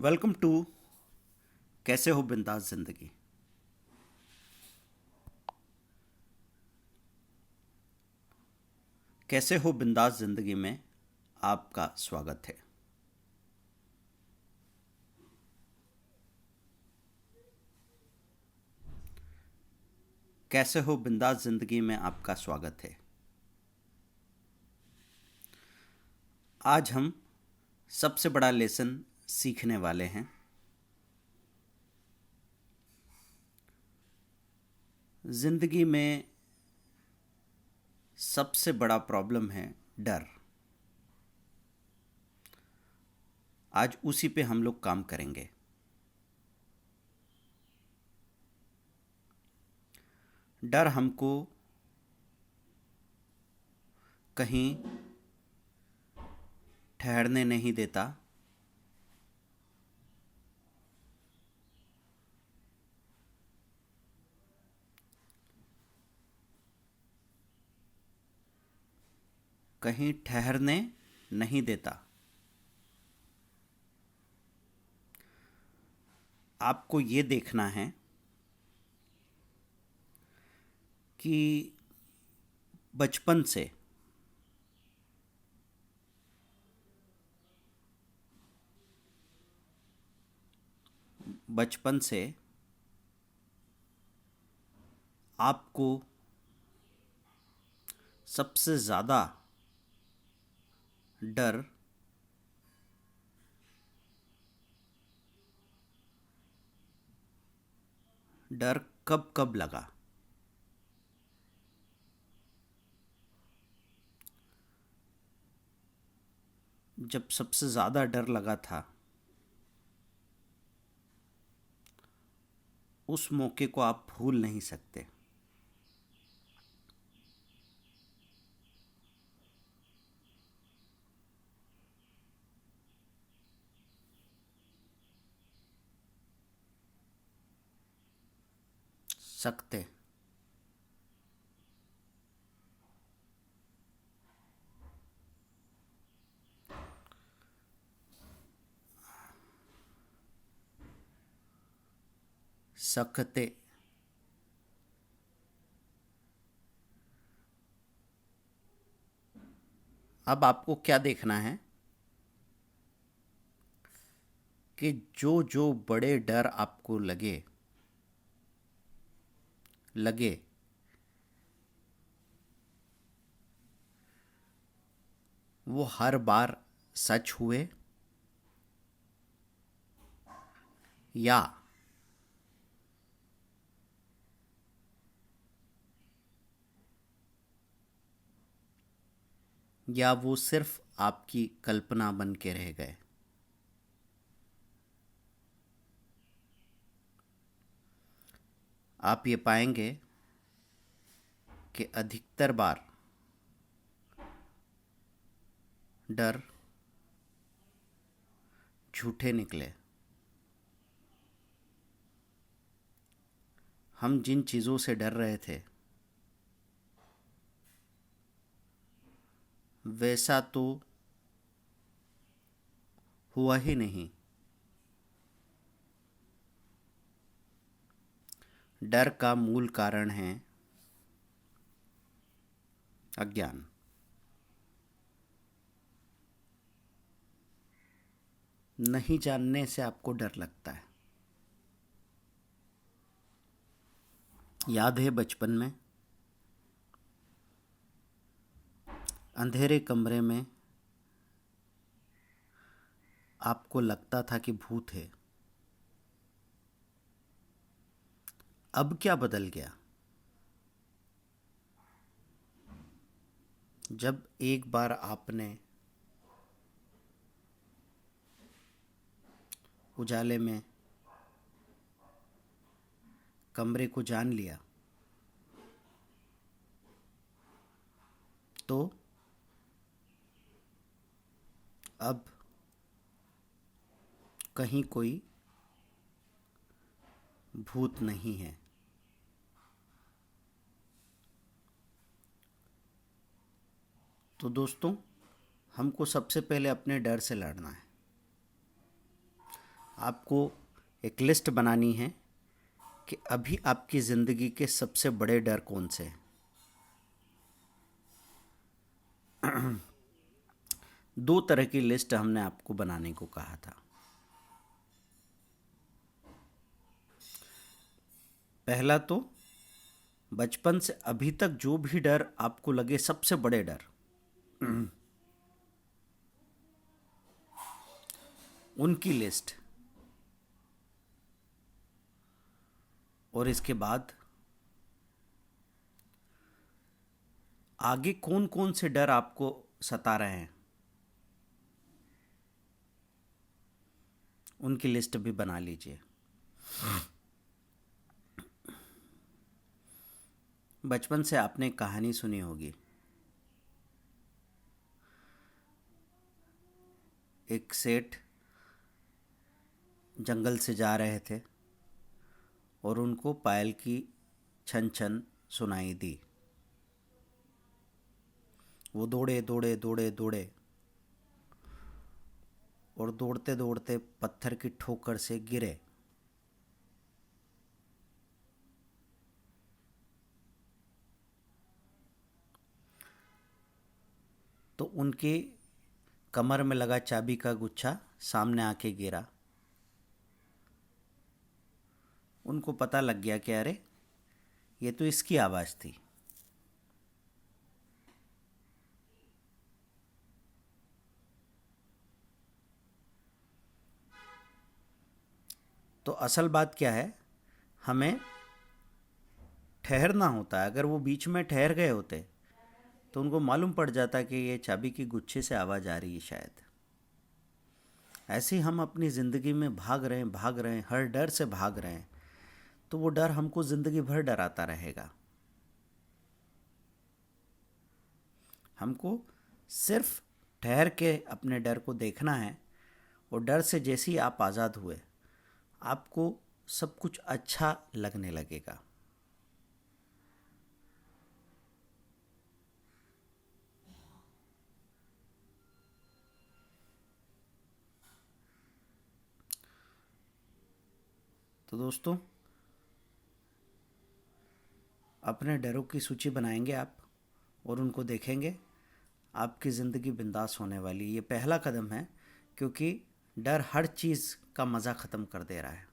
Welcome to कैसे हो बिंदास जिंदगी। कैसे हो बिंदास जिंदगी में आपका स्वागत है। कैसे हो बिंदास जिंदगी में आपका स्वागत है। आज हम सबसे बड़ा लेसन सीखने वाले हैं। जिंदगी में सबसे बड़ा प्रॉब्लम है डर। आज उसी पे हम लोग काम करेंगे। डर हमको कहीं ठहरने नहीं देता। कहीं ठहरने नहीं देता। आपको ये देखना है कि बचपन से बचपन से आपको सबसे ज़्यादा डर डर कब कब लगा। जब सबसे ज़्यादा डर लगा था उस मौके को आप भूल नहीं सकते। सकते। सकते। अब आपको क्या देखना है कि जो जो बड़े डर आपको लगे लगे वो हर बार सच हुए या वो सिर्फ आपकी कल्पना बन के रह गए। आप ये पाएंगे कि अधिकतर बार डर झूठे निकले। हम जिन चीज़ों से डर रहे थे वैसा तो हुआ ही नहीं। डर का मूल कारण है अज्ञान। नहीं जानने से आपको डर लगता है। याद है बचपन में अंधेरे कमरे में आपको लगता था कि भूत है। अब क्या बदल गया? जब एक बार आपने उजाले में कमरे को जान लिया तो अब कहीं कोई भूत नहीं है। तो दोस्तों, हमको सबसे पहले अपने डर से लड़ना है। आपको एक लिस्ट बनानी है कि अभी आपकी ज़िंदगी के सबसे बड़े डर कौन से हैं। दो तरह की लिस्ट हमने आपको बनाने को कहा था। पहला तो बचपन से अभी तक जो भी डर आपको लगे सबसे बड़े डर, उनकी लिस्ट। और इसके बाद आगे कौन कौन से डर आपको सता रहे हैं उनकी लिस्ट भी बना लीजिए। बचपन से आपने कहानी सुनी होगी, एक सेठ जंगल से जा रहे थे और उनको पायल की छन छन सुनाई दी। वो दौड़े दौड़े दौड़े दौड़े और दौड़ते दौड़ते पत्थर की ठोकर से गिरे। तो उनके कमर में लगा चाबी का गुच्छा सामने आके गिरा। उनको पता लग गया कि अरे ये तो इसकी आवाज़ थी। तो असल बात क्या है, हमें ठहरना होता है। अगर वो बीच में ठहर गए होते तो उनको मालूम पड़ जाता कि ये चाबी की गुच्छे से आवाज़ आ रही है शायद। ऐसे ही हम अपनी ज़िंदगी में भाग रहे हैं, हर डर से भाग रहे हैं, तो वो डर हमको ज़िंदगी भर डराता रहेगा। हमको सिर्फ ठहर के अपने डर को देखना है, और डर से जैसे ही आप आज़ाद हुए आपको सब कुछ अच्छा लगने लगेगा। तो दोस्तों, अपने डरों की सूची बनाएंगे आप और उनको देखेंगे, आपकी ज़िंदगी बिंदास होने वाली। ये पहला कदम है, क्योंकि डर हर चीज़ का मज़ा ख़त्म कर दे रहा है।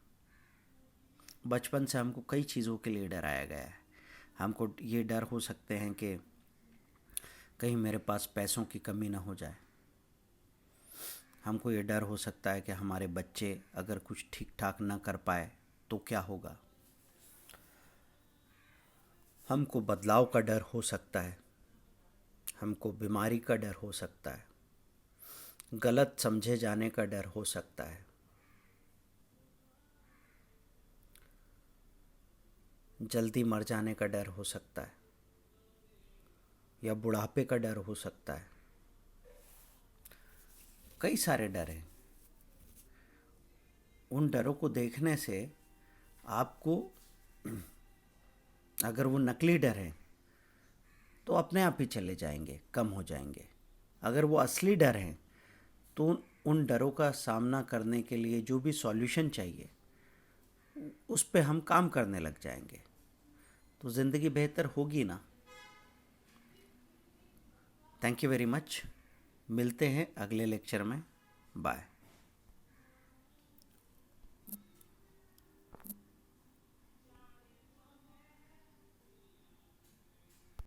बचपन से हमको कई चीज़ों के लिए डराया गया है। हमको ये डर हो सकते हैं कि कहीं मेरे पास पैसों की कमी ना हो जाए। हमको ये डर हो सकता है कि हमारे बच्चे अगर कुछ ठीक ठाक ना कर पाए तो क्या होगा। हमको बदलाव का डर हो सकता है, हमको बीमारी का डर हो सकता है, गलत समझे जाने का डर हो सकता है, जल्दी मर जाने का डर हो सकता है, या बुढ़ापे का डर हो सकता है। कई सारे डर हैं। उन डरों को देखने से आपको, अगर वो नकली डर हैं तो अपने आप ही चले जाएंगे, कम हो जाएंगे। अगर वो असली डर हैं तो उन डरों का सामना करने के लिए जो भी सॉल्यूशन चाहिए उस पे हम काम करने लग जाएंगे, तो ज़िंदगी बेहतर होगी ना। Thank you very much. मिलते हैं अगले लेक्चर में। बाय।